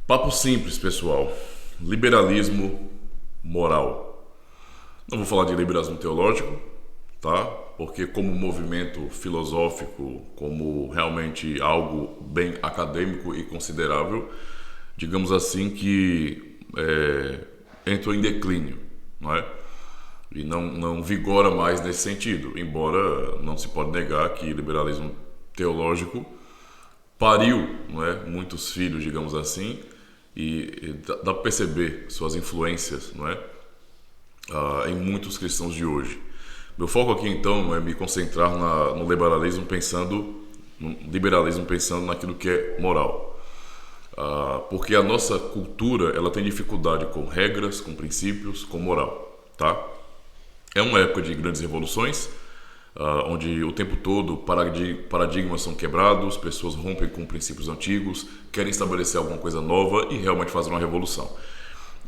Papo simples, pessoal. Liberalismo moral. Não vou falar de liberalismo teológico, tá? Porque como movimento filosófico, como realmente algo bem acadêmico e considerável, digamos assim que entrou em declínio, não é? E não vigora mais nesse sentido, embora não se pode negar que liberalismo teológico pariu, não é, muitos filhos, digamos assim, e dá para perceber suas influências, não é, em muitos cristãos de hoje. Meu foco aqui então é me concentrar no liberalismo pensando naquilo que é moral, porque a nossa cultura ela tem dificuldade com regras, com princípios, com moral, tá? É uma época de grandes revoluções, onde o tempo todo paradigmas são quebrados, pessoas rompem com princípios antigos, querem estabelecer alguma coisa nova e realmente fazer uma revolução.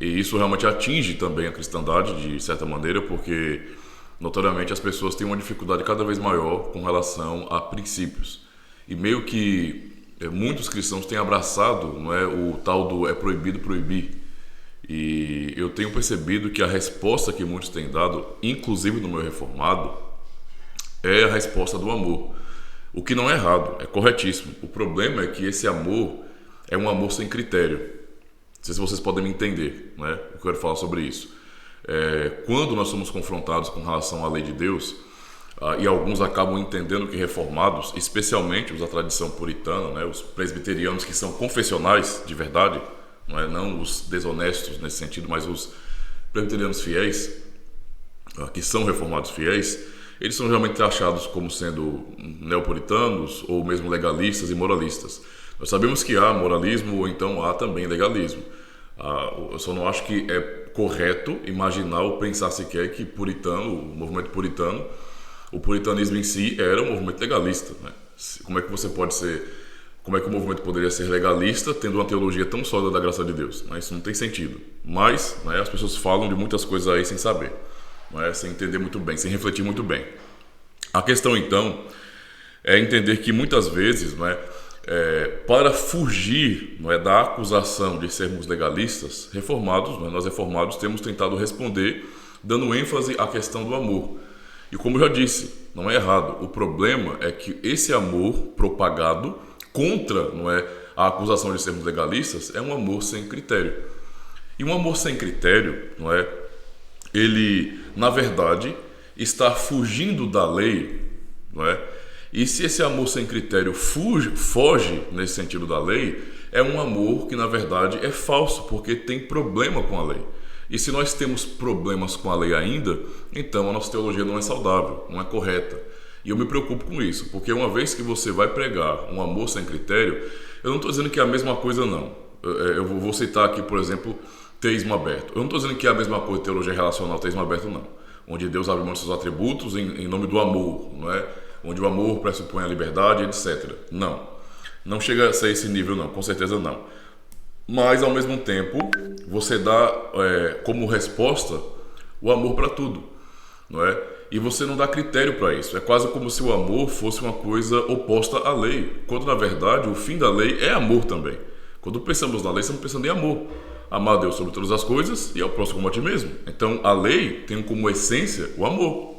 E isso realmente atinge também a cristandade de certa maneira, porque notoriamente as pessoas têm uma dificuldade cada vez maior com relação a princípios. E meio que muitos cristãos têm abraçado, não é, o tal do é proibido proibir. E eu tenho percebido que a resposta que muitos têm dado, inclusive no meu reformado, é a resposta do amor. O que não é errado, é corretíssimo. O problema é que esse amor é um amor sem critério. Não sei se vocês podem me entender, né? Eu quero falar sobre isso. Quando nós somos confrontados com relação à lei de Deus, e alguns acabam entendendo que reformados, especialmente os da tradição puritana, né? Os presbiterianos que são confessionais de verdade, não os desonestos nesse sentido, mas os presbiterianos fiéis, que são reformados fiéis, eles são geralmente taxados como sendo neopuritanos ou mesmo legalistas e moralistas. Nós sabemos que há moralismo ou então há também legalismo. Eu só não acho que é correto imaginar ou pensar sequer que o movimento puritano, o puritanismo em si era um movimento legalista, né? Como é que o movimento poderia ser legalista tendo uma teologia tão sólida da graça de Deus? Isso não tem sentido. Mas as pessoas falam de muitas coisas aí sem saber. Sem entender muito bem, sem refletir muito bem. A questão então é entender que muitas vezes, para fugir da acusação de sermos legalistas, nós reformados temos tentado responder dando ênfase à questão do amor. E como eu já disse, não é errado. O problema é que esse amor propagado contra a acusação de sermos legalistas é um amor sem critério. E um amor sem critério, ele, na verdade, está fugindo da lei, E se esse amor sem critério foge nesse sentido da lei, é um amor que, na verdade, é falso, porque tem problema com a lei. E se nós temos problemas com a lei ainda, então a nossa teologia não é saudável, não é correta. E eu me preocupo com isso, porque uma vez que você vai pregar um amor sem critério, eu não estou dizendo que é a mesma coisa, não. Eu vou citar aqui, por exemplo, teísmo aberto. Eu não estou dizendo que é a mesma coisa teologia relacional, teísmo aberto, não. Onde Deus abre mão de seus atributos em nome do amor, Onde o amor pressupõe a liberdade, etc. Não chega a ser esse nível, não, com certeza não. Mas, ao mesmo tempo, você dá como resposta o amor para tudo, E você não dá critério para isso. É quase como se o amor fosse uma coisa oposta à lei, quando, na verdade, o fim da lei é amor também. Quando pensamos na lei, estamos pensando em amor. Amar a Deus sobre todas as coisas e ao próximo como a ti mesmo. Então, a lei tem como essência o amor.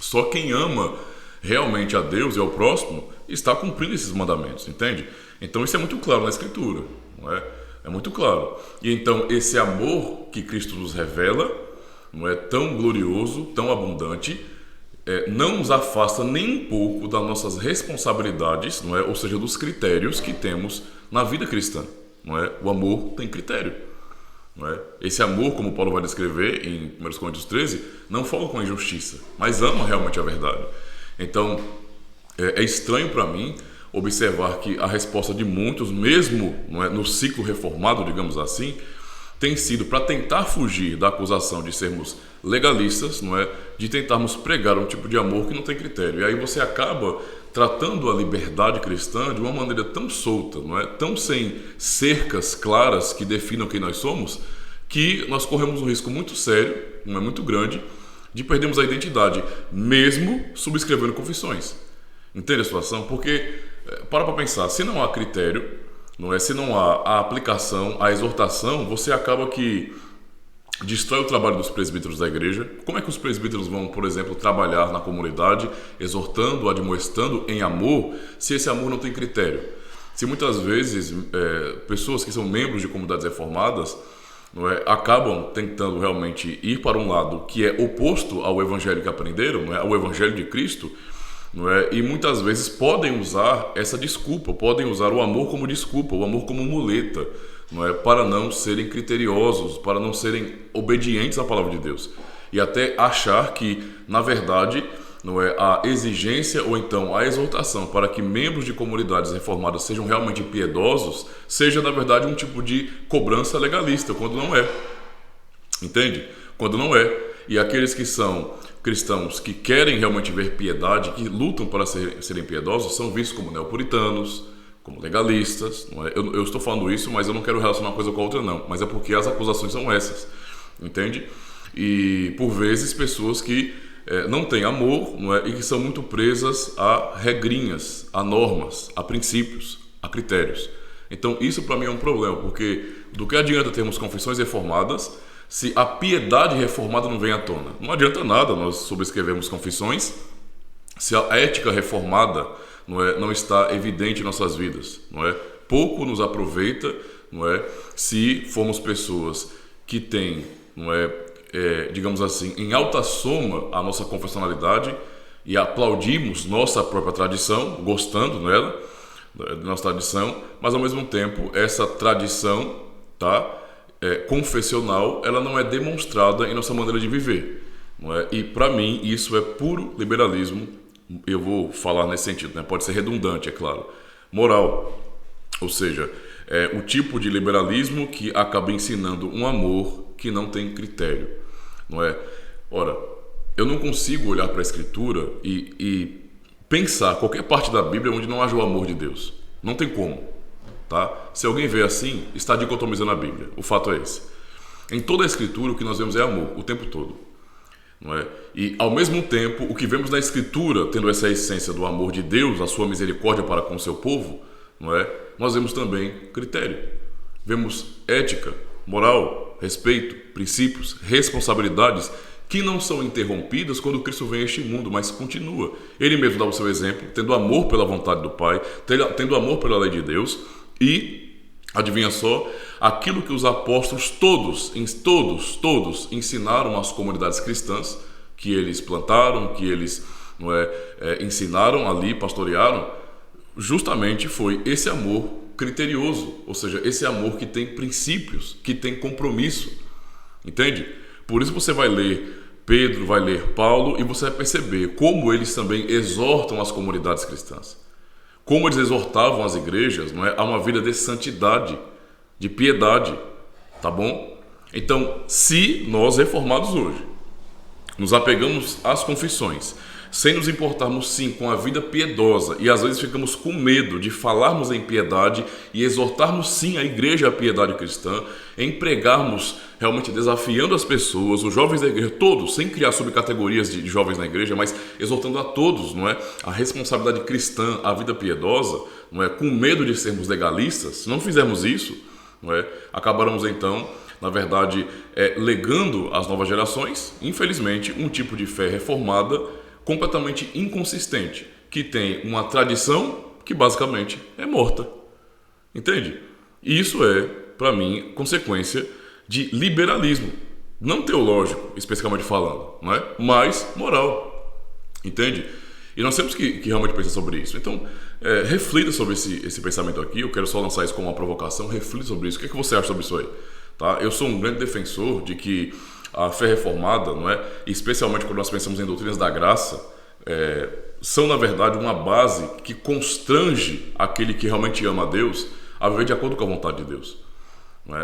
Só quem ama realmente a Deus e ao próximo está cumprindo esses mandamentos, entende? Então, isso é muito claro na Escritura, É muito claro. E então, esse amor que Cristo nos revela, tão glorioso, tão abundante, não nos afasta nem um pouco das nossas responsabilidades, Ou seja, dos critérios que temos na vida cristã, O amor tem critério. Esse amor, como Paulo vai descrever em 1 Coríntios 13, não fala com injustiça, mas ama realmente a verdade. Então, é estranho para mim observar que a resposta de muitos, mesmo no ciclo reformado, digamos assim, tem sido para tentar fugir da acusação de sermos legalistas, de tentarmos pregar um tipo de amor que não tem critério. E aí você acaba tratando a liberdade cristã de uma maneira tão solta, tão sem cercas claras que definam quem nós somos, que nós corremos um risco muito sério, muito grande, de perdermos a identidade, mesmo subscrevendo confissões. Entende a situação? Porque, para pensar, se não há critério, não é? Se não há a aplicação, a exortação, você acaba que destrói o trabalho dos presbíteros da igreja. Como é que os presbíteros vão, por exemplo, trabalhar na comunidade, exortando, admoestando em amor, se esse amor não tem critério? Se muitas vezes pessoas que são membros de comunidades reformadas, não é, acabam tentando realmente ir para um lado que é oposto ao evangelho que aprenderam, não é, ao evangelho de Cristo, não é, e muitas vezes podem usar essa desculpa, podem usar o amor como desculpa, o amor como muleta, não é, para não serem criteriosos, para não serem obedientes à palavra de Deus, e até achar que, na verdade, não é, a exigência ou então a exortação para que membros de comunidades reformadas sejam realmente piedosos seja, na verdade, um tipo de cobrança legalista, quando não é. Entende? Quando não é. E aqueles que são cristãos que querem realmente ver piedade, que lutam para serem piedosos, são vistos como neopuritanos, como legalistas. Não é? Eu estou falando isso, mas eu não quero relacionar uma coisa com a outra, não. Mas é porque as acusações são essas. Entende? E, por vezes, pessoas que não têm amor, não é? E que são muito presas a regrinhas, a normas, a princípios, a critérios. Então isso para mim é um problema, porque do que adianta termos confissões reformadas se a piedade reformada não vem à tona? Não adianta nada nós sobrescrevermos confissões se a ética reformada não está evidente em nossas vidas. Não é? Pouco nos aproveita, não é? Se formos pessoas que têm, não é, digamos assim, em alta soma a nossa confessionalidade e aplaudimos nossa própria tradição, gostando dela, da nossa tradição, mas ao mesmo tempo essa tradição, tá, confessional, ela não é demonstrada em nossa maneira de viver, não é? E para mim isso é puro liberalismo. Eu vou falar nesse sentido, né? Pode ser redundante, é claro, moral, ou seja, o tipo de liberalismo que acaba ensinando um amor que não tem critério, não é? Ora, eu não consigo olhar para a Escritura e pensar qualquer parte da Bíblia onde não haja o amor de Deus. Não tem como, tá? Se alguém vê assim, está dicotomizando a Bíblia. O fato é esse. Em toda a Escritura, o que nós vemos é amor, o tempo todo, não é? E, ao mesmo tempo, o que vemos na Escritura, tendo essa essência do amor de Deus, a sua misericórdia para com o seu povo, não é? Nós vemos também critério. Vemos ética, moral, respeito, princípios, responsabilidades que não são interrompidas quando Cristo vem a este mundo, mas continua. Ele mesmo dá o seu exemplo, tendo amor pela vontade do Pai, tendo amor pela lei de Deus e, adivinha só, aquilo que os apóstolos todos ensinaram às comunidades cristãs, que eles plantaram, que eles ensinaram ali, pastorearam, justamente foi esse amor criterioso, ou seja, esse amor que tem princípios, que tem compromisso, entende? Por isso você vai ler Pedro, vai ler Paulo e você vai perceber como eles também exortam as comunidades cristãs, como eles exortavam as igrejas, não é, a uma vida de santidade, de piedade, tá bom? Então, se nós reformados hoje nos apegamos às confissões, sem nos importarmos sim com a vida piedosa e às vezes ficamos com medo de falarmos em piedade e exortarmos sim a igreja à piedade cristã, em pregarmos realmente desafiando as pessoas, os jovens da igreja, todos, sem criar subcategorias de jovens na igreja, mas exortando a todos, não é, a responsabilidade cristã, a vida piedosa, não é, com medo de sermos legalistas. Se não fizermos isso, não é, acabaremos então, na verdade, legando às novas gerações, infelizmente, um tipo de fé reformada completamente inconsistente, que tem uma tradição que basicamente é morta. Entende? E isso é, para mim, consequência de liberalismo. Não teológico, especificamente falando, não é? Mas moral. Entende? E nós temos que realmente pensar sobre isso. Então, reflita sobre esse pensamento aqui. Eu quero só lançar isso como uma provocação. Reflita sobre isso. O que você acha sobre isso aí? Tá? Eu sou um grande defensor de que a fé reformada, não é? Especialmente quando nós pensamos em doutrinas da graça, são na verdade uma base que constrange aquele que realmente ama a Deus a viver de acordo com a vontade de Deus.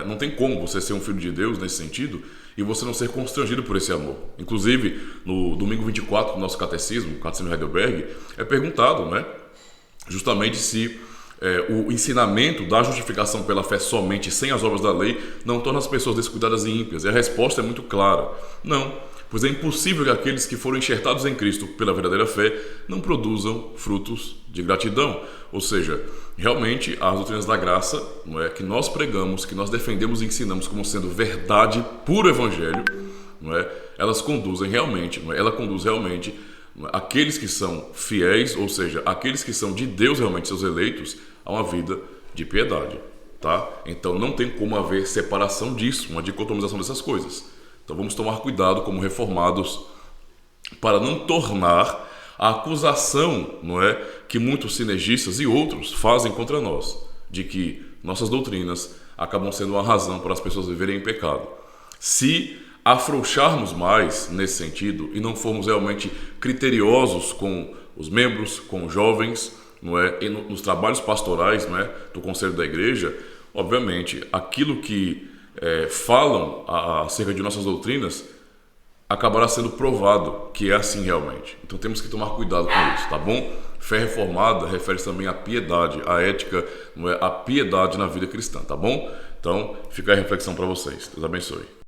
Não tem como você ser um filho de Deus nesse sentido e você não ser constrangido por esse amor. Inclusive, no domingo 24 do nosso catecismo, o Catecismo de Heidelberg, é perguntado, né, justamente se o ensinamento da justificação pela fé somente, sem as obras da lei, não torna as pessoas descuidadas e ímpias. E a resposta é muito clara. Não, pois é impossível que aqueles que foram enxertados em Cristo pela verdadeira fé não produzam frutos de gratidão. Ou seja, realmente as doutrinas da graça, não é, que nós pregamos, que nós defendemos e ensinamos como sendo verdade puro evangelho, não é, elas conduzem realmente, não é, ela conduz realmente aqueles que são fiéis, ou seja, aqueles que são de Deus realmente seus eleitos, a uma vida de piedade, tá? Então não tem como haver separação disso, uma dicotomização dessas coisas. Então vamos tomar cuidado como reformados para não tornar a acusação, não é, que muitos sinergistas e outros fazem contra nós, de que nossas doutrinas acabam sendo uma razão para as pessoas viverem em pecado. Se afrouxarmos mais nesse sentido e não formos realmente criteriosos com os membros, com os jovens, não é, e nos trabalhos pastorais, não é, do conselho da igreja, obviamente aquilo que falam acerca de nossas doutrinas acabará sendo provado que é assim realmente. Então temos que tomar cuidado com isso, tá bom? Fé reformada refere-se também à piedade, à ética, não é, à piedade na vida cristã, tá bom? Então fica a reflexão para vocês. Deus abençoe.